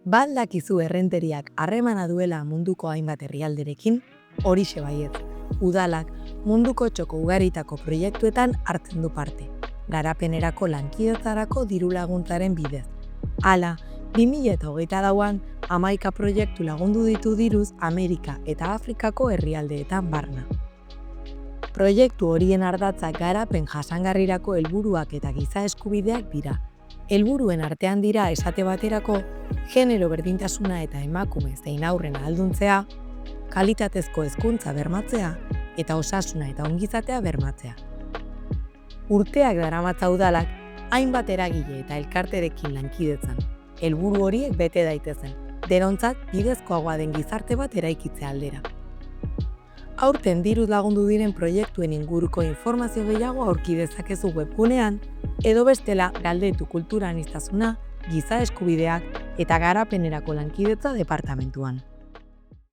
Ba al dakizu errenteriak harremana duela munduko hainbat herrialderekin? Horixe baietz, udalak munduko txoko ugaritako proiektuetan hartzen du parte, garapenerako lankidetzarako diru-laguntzaren bidez. Hala, 2024an 11 proiektu lagundu ditu diruz Amerika eta Afrikako herrialdeetan barna. Proiektu horien ardatzak garapen jasangarrirako helburuak eta giza eskubideak dira. Helburuen artean dira esate baterako, genero berdintasuna eta emakume zein haurren ahalduntzea, kalitatezko hezkuntza bermatzea eta osasuna eta ongizatea bermatzea. Urteak daramatza udalak hainbat eragile eta elkarterekin lankidetzan. Helburu horiek bete daitezen, denontzat bidezkoagoa den gizarte bat eraikitze aldera. Aurten diruz lagundu diren proiektuen inguruko informazio gehiago aurki dezakezu webgunean, edo bestela galdetu kultura aniztasuna, giza eskubideak eta garapenerako lankidetza departamentuan.